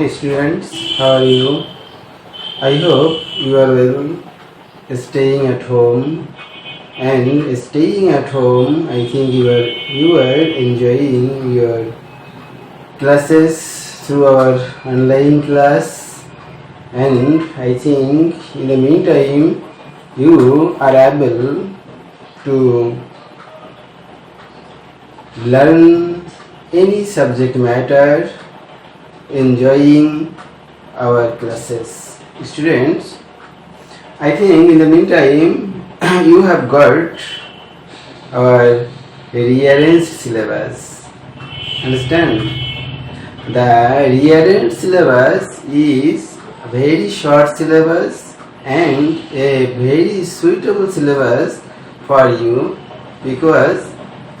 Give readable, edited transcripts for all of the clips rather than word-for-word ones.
Hi students, how are you? I hope you are well, staying at home. And staying at home, I think you are enjoying your classes through our online class. And I think in the meantime, you are able to learn any subject matter, enjoying our classes. Students, I think in the meantime you have got our rearranged syllabus. Understand? The rearranged syllabus is a very short syllabus and a very suitable syllabus for you, because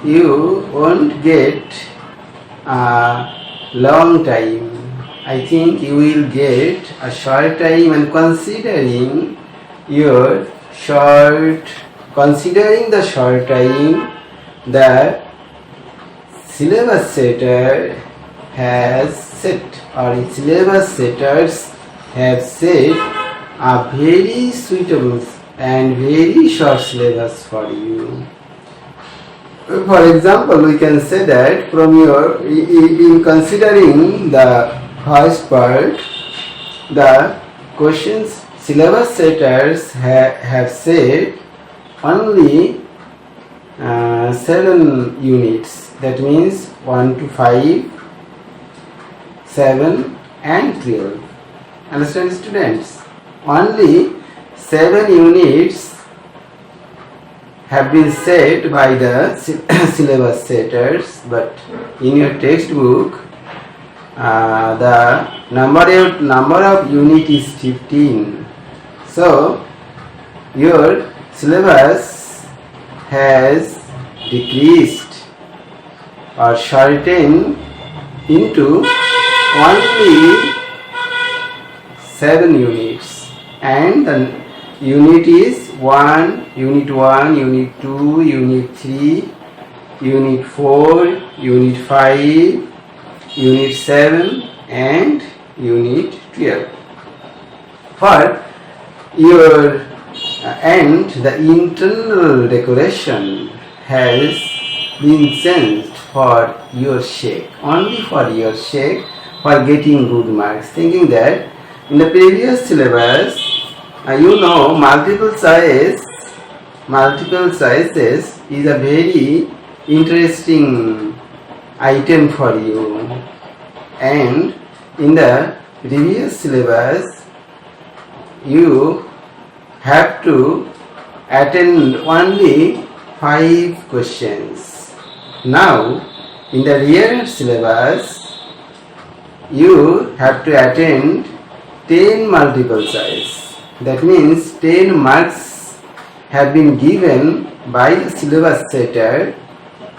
you won't get a long time. I think you will get a short time, and considering the short time, the syllabus setter has set, or the syllabus setters have set a very suitable and very short syllabus for you. For example, we can say that from in considering the first part, the questions syllabus setters have said only 7 units. That means 1 to 5, 7 and 12. Understand, students? Only 7 units have been set by the syllabus setters, but in your textbook the number of unit is 15. So your syllabus has decreased or shortened into only 7 units, and the unit is Unit 1, Unit 2, Unit 3, Unit 4, Unit 5, Unit 7 and Unit 12. For your and the internal decoration has been changed for your sake, only for your sake, for getting good marks, thinking that in the previous syllabus multiple choices is a very interesting item for you, and in the previous syllabus you have to attend only 5 questions. Now in the rearranged syllabus you have to attend 10 multiple choice. That means 10 marks have been given by the syllabus setter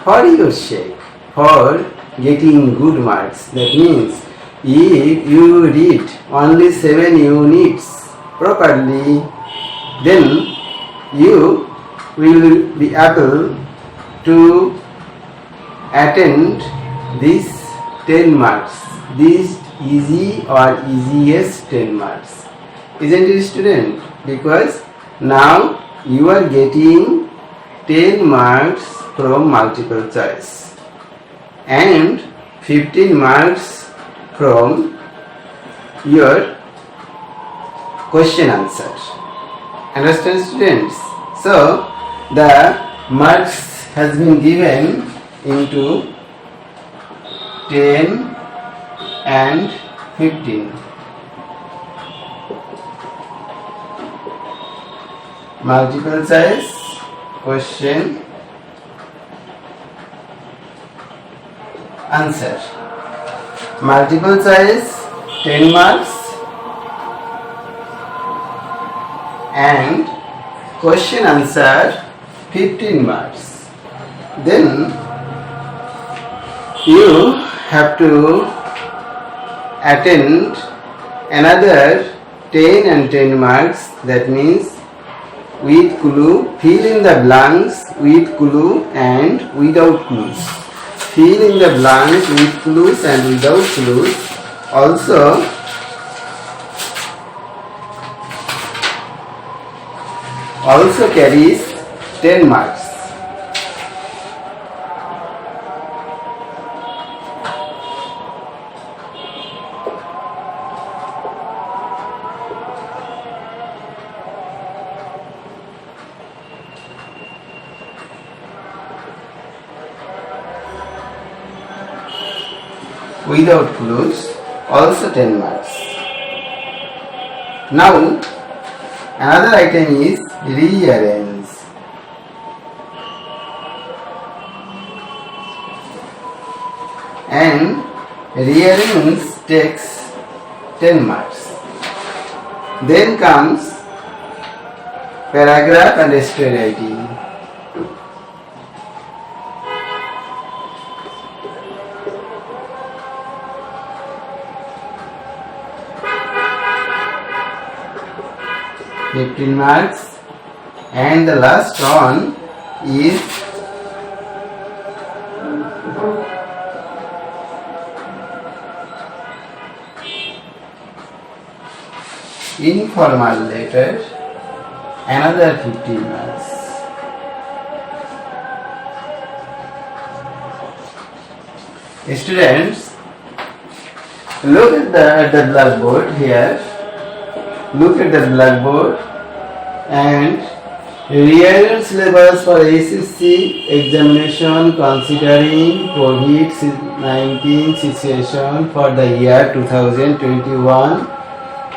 for your sake, for getting good marks. That means if you read only 7 units properly, then you will be able to attend these 10 marks, these easy or easiest 10 marks. Isn't it, student? Because now you are getting 10 marks from multiple choice and 15 marks from your question answer. Understand, students? So the marks has been given into 10 and 15. Multiple choice question answer. Multiple choice 10 marks and question answer 15 marks. Then you have to attend another 10 and 10 marks. That means with clue, fill in the blanks with clue and without clues. Fill in the blanks with clues and without clues. Also also carries 10 marks. Without clues, also 10 marks. Now, another item is rearrange. And rearrange takes 10 marks. Then comes paragraph and essay writing. (15 marks), and the last one is informal letter, another 15 marks. Students, look at the blackboard here. Look at the blackboard and rearrange syllabus for SSC examination considering COVID-19 situation for the year 2021,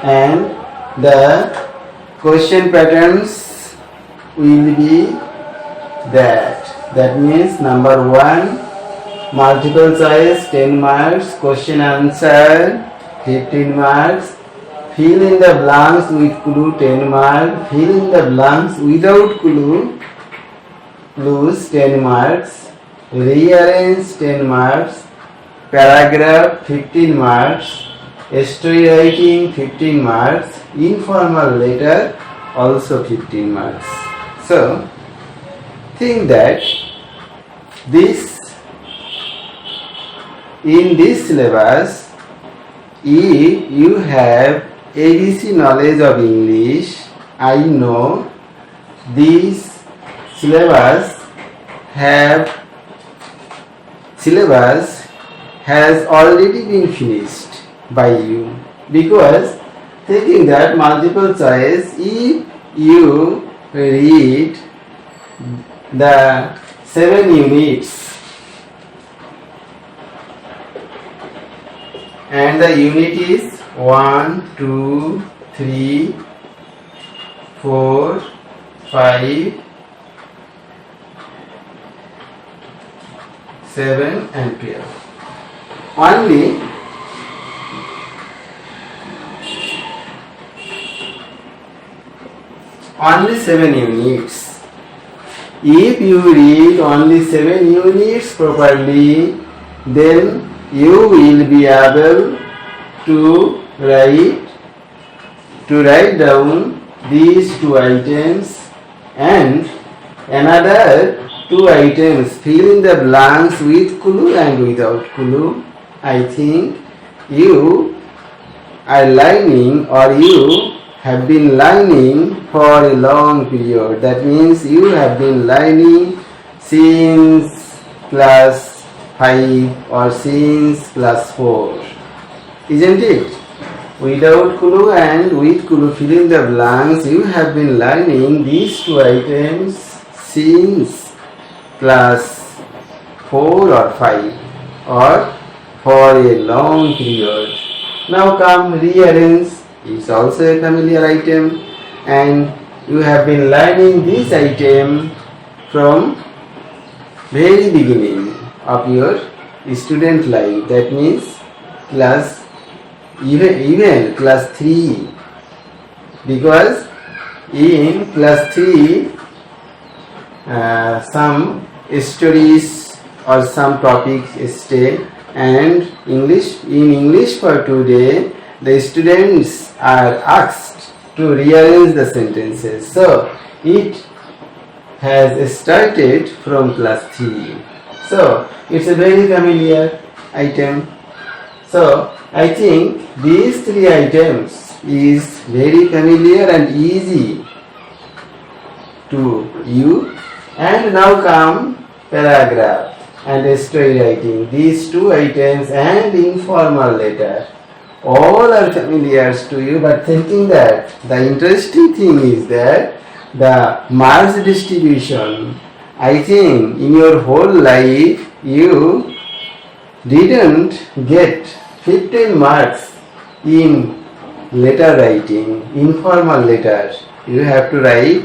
and the question patterns will be that means number 1, multiple choice 10 marks, question answer 15 marks, fill in the blanks with clue 10 marks, fill in the blanks without clue, clues 10 marks, rearrange 10 marks, paragraph 15 marks, story writing 15 marks, informal letter also 15 marks. So, think that in this syllabus, if you have ABC knowledge of English, I know this syllabus has already been finished by you, because thinking that multiple choice, if you read the 7 units and the unit is 1, 2, 3, 4, 5, 7 and 12. Only 7 units. If you read only 7 units properly, then you will be able to write down these 2 items and another 2 items, fill in the blanks with clue and without clue. I think you are learning, or you have been learning for a long period. That means you have been learning since class 5 or since class 4. Isn't it? Without clue and with clue, fill in the blanks. You have been learning these 2 items since class 4 or 5 or for a long period. Now come rearrange. It's also a familiar item, and you have been learning this item from very beginning of your student life. That means class even class 3, because in class 3 some stories or some topics stay, and in English for today the students are asked to rearrange the sentences. So it has started from class 3. So it's a very familiar item. So I think these 3 items is very familiar and easy to you. And now come paragraph and story writing. These two items and informal letter all are familiar to you, but thinking that the interesting thing is that the marks distribution, I think in your whole life you didn't get 15 marks in letter writing, informal letter. You have to write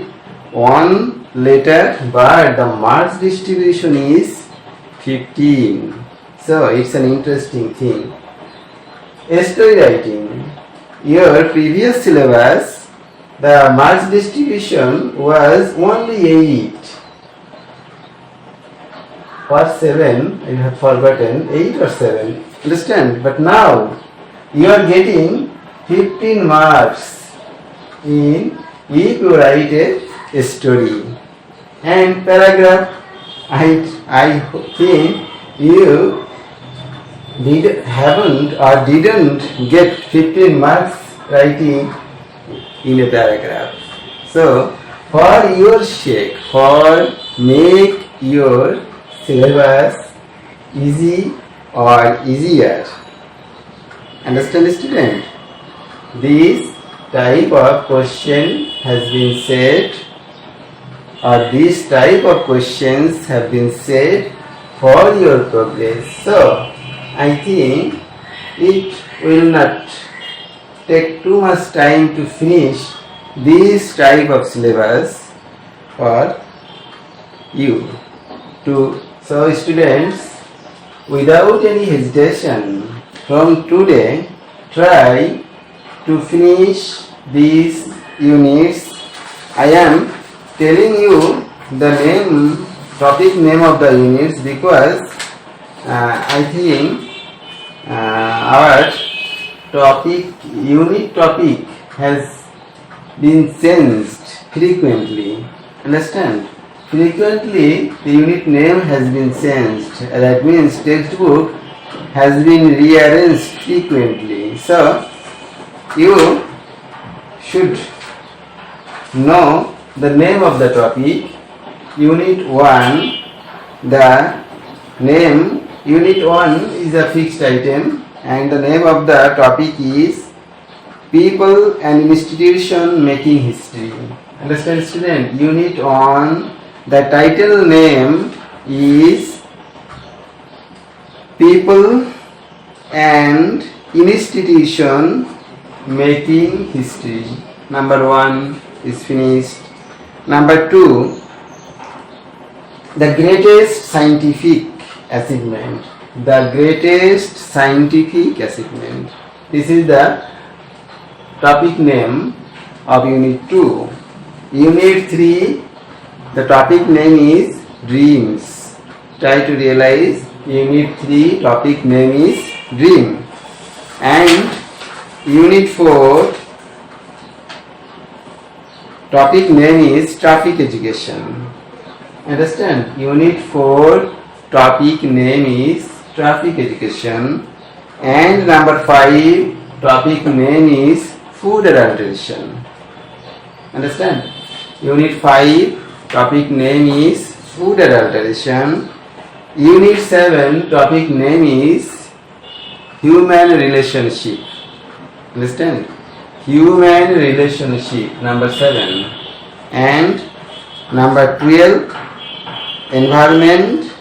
one letter, but the marks distribution is 15. So it's an interesting thing. Story writing. Your previous syllabus, the marks distribution was only 8. Or 7, I have forgotten, 8 or 7. Understand? But now you are getting 15 marks in if you write a story. And paragraph, I think you didn't get 15 marks writing in a paragraph. So for your sake, for make your syllabus easy or easier, understand student, this type of question has been said, or these type of questions have been said for your progress. So I think it will not take too much time to finish this type of syllabus for you. So students, without any hesitation, from today try to finish these units. I am telling you the topic name of the units because I think our unit topic has been changed frequently. Understand? Frequently the unit name has been changed. That means textbook has been rearranged frequently. So you should know the name of the topic. Unit 1, the name Unit 1 is a fixed item and the name of the topic is People and Institution Making History. Understand student? Unit 1, the title name is People and Institution Making History. Number 1 is finished. Number 2, the greatest scientific achievement. The greatest scientific achievement. This is the topic name of Unit 2. Unit 3, the topic name is Dreams. Try to realize Unit 3 topic name is Dream. And Unit 4 topic name is Traffic Education. Understand? Unit 4 topic name is Traffic Education. And number 5 topic name is Food Adulteration. Understand? Unit 5 topic name is Food Adulteration. Unit 7 topic name is Human Relationship. Understand? Human Relationship, number 7. And number 12, Environment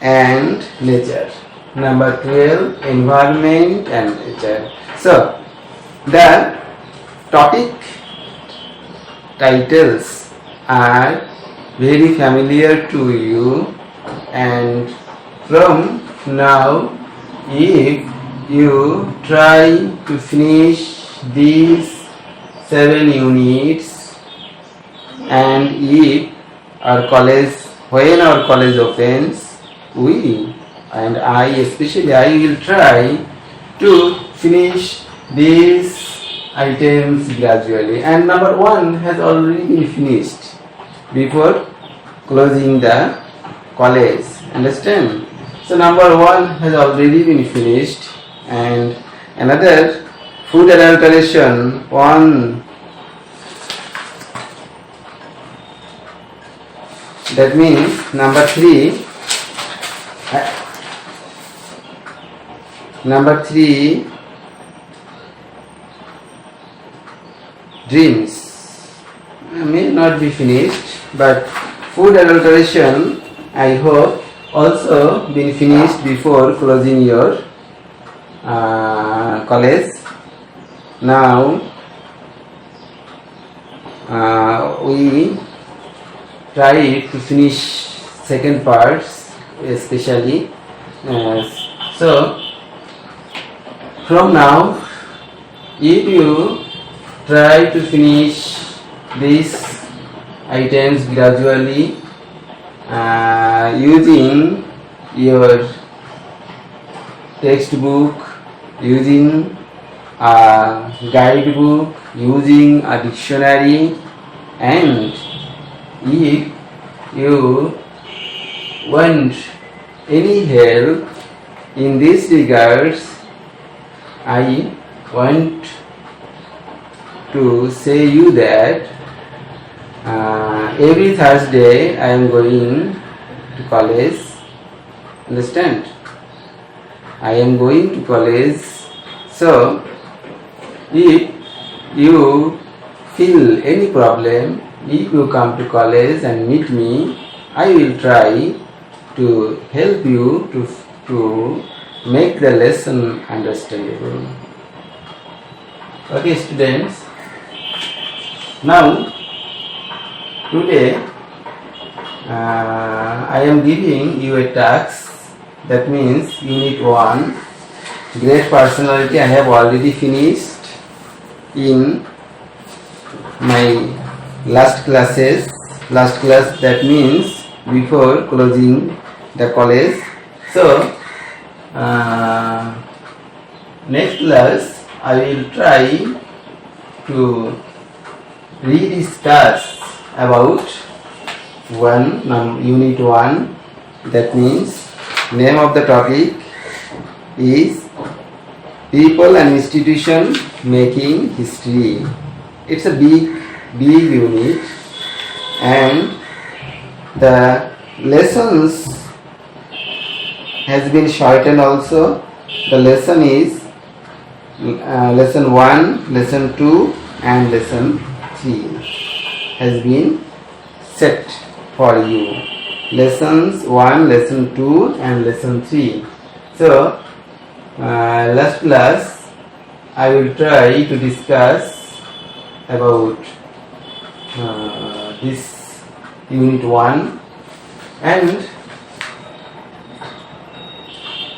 and Nature. Number 12, Environment and Nature. So the topic titles are very familiar to you, and from now if you try to finish these 7 units, and if our college, when our college opens, we and I, especially I, will try to finish these items gradually. And number 1 has already been finished before closing the college. Understand? So number 1 has already been finished, and another food adulteration, one That means number 3. Number 3, dreams may not be finished, but food adulteration, I hope, also been finished before closing your college. Now we try to finish second parts especially. So from now, if you try to finish these items gradually using your textbook, using a guidebook, using a dictionary, and if you want any help in these regards, I want to say you that every Thursday I am going to college. Understand? I am going to college. So if you feel any problem, if you come to college and meet me, I will try to help you to make the lesson understandable. Okay, students. Now, today I am giving you a task. That means Unit 1, Great Personality. I have already finished in my last class, that means before closing the college. So next class I will try to rediscuss about Unit 1. That means name of the topic is People and Institution Making History. It's a big unit, and the lessons has been shortened also. The lesson is lesson 1, lesson 2 and lesson 3 has been set for you. Lessons 1, lesson 2 and lesson 3. So last class I will try to discuss about this Unit 1, and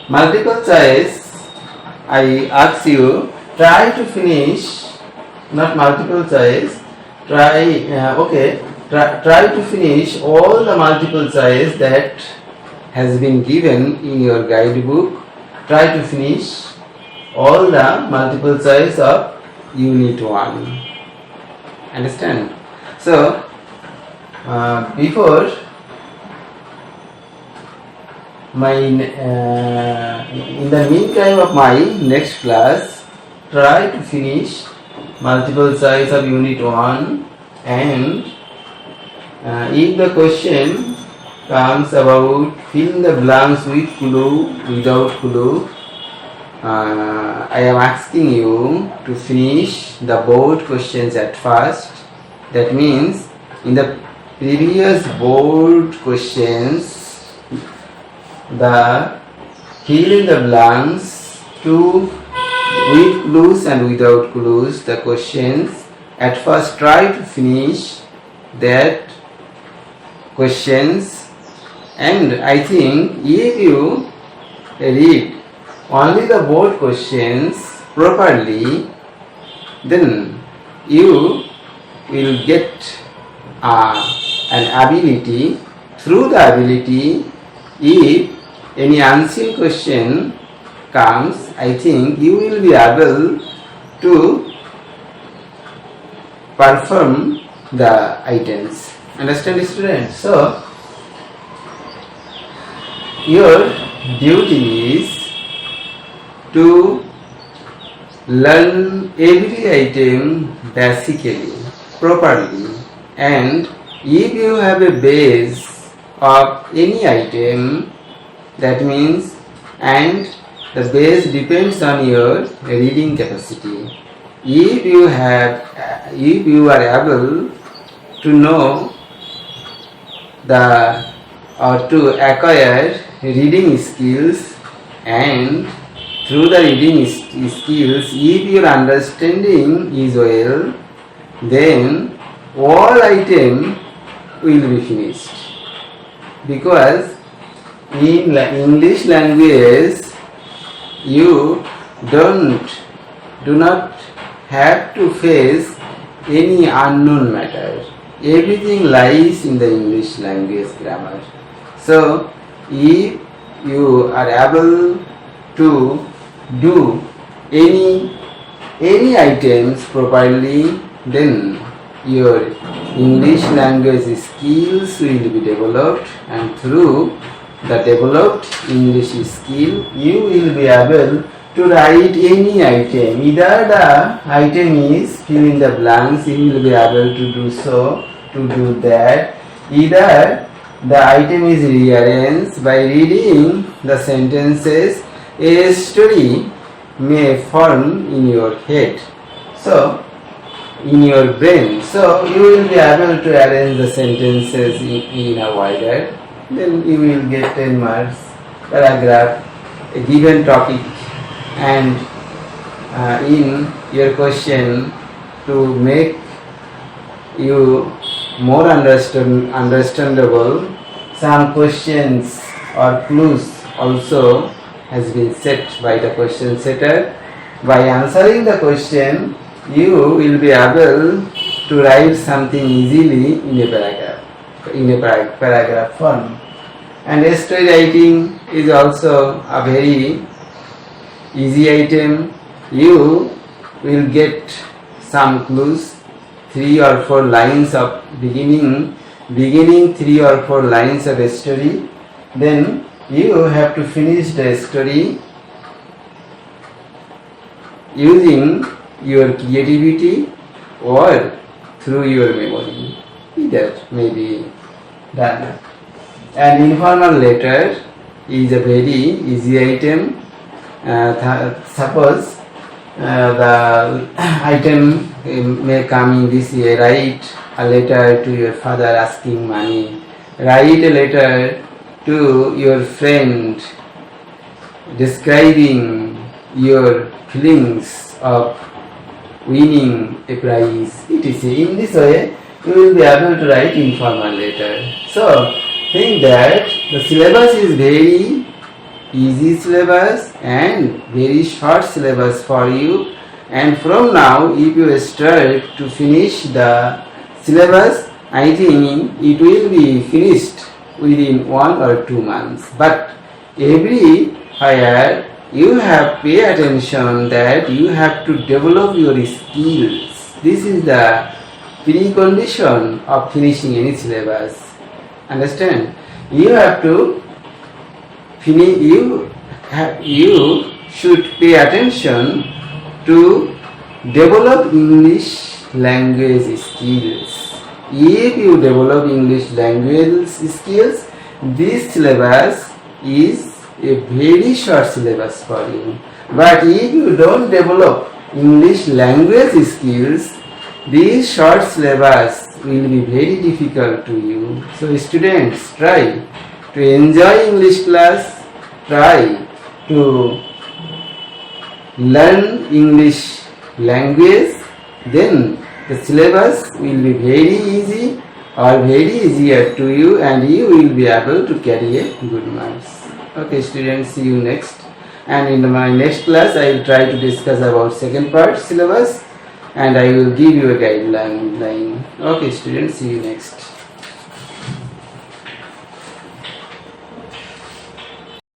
multiple choice. I ask you, try to finish, not multiple choice, try to finish all the multiple choice that has been given in your guidebook. Try to finish all the multiple choice of Unit 1. Understand? So before my in the meantime of my next class, try to finish multiple choice of Unit 1, and if the question comes about fill in the blanks with clue, without clue, I am asking you to finish the board questions at first. That means in the previous board questions, the fill in the blanks with clues and without clues, the questions, at first try to finish that questions, and I think if you read only the board questions properly, then you will get an ability. Through the ability, if any unseen question comes, I think you will be able to perform the items. Understand, students? So your duty is to learn every item basically, properly, and if you have a base of any item, that means, and the base depends on your reading capacity. If you are able to know or to acquire reading skills, and through the reading skills, if your understanding is well, then all item will be finished. Because in English language, you do not have to face any unknown matter. Everything lies in the English language grammar. So, if you are able to do any items properly, then your English language skills will be developed, and through the developed English skill, you will be able to write any item. Either the item is fill in the blanks, you will be able to do so, to do that. Either the item is rearranged. By reading the sentences, a story may form in your head, so in your brain. So you will be able to arrange the sentences in a wider. Then you will get 10 marks. Paragraph, a given topic, and in your question, to make you more understandable, some questions or clues also has been set by the question setter. By answering the question, you will be able to write something easily in a paragraph form. And essay writing is also a very easy item. You will get some clues, 3 or 4 lines of beginning 3 or 4 lines of a story. Then you have to finish the story using your creativity or through your memory. Either may be done. An informal letter is a very easy item. Suppose the item may come in this way: write a letter to your father asking money, write a letter to your friend describing your feelings of winning a prize, etc. In this way, you will be able to write informal letter. So, think that the syllabus is very easy syllabus and very short syllabus for you, and from now if you start to finish the syllabus, I think it will be finished within 1 or 2 months. But everywhere you have pay attention that you have to develop your skills. This is the precondition of finishing any syllabus. Understand? You have to finish. You should pay attention to develop English language skills. If you develop English language skills, this syllabus is a very short syllabus for you. But if you don't develop English language skills, this short syllabus will be very difficult to you. So students, try to enjoy English class, try to learn English language, then the syllabus will be very easy or very easier to you, and you will be able to carry a good marks. Okay students, see you next. And in my next class I will try to discuss about second part syllabus, and I will give you a guideline. Okay students, see you next.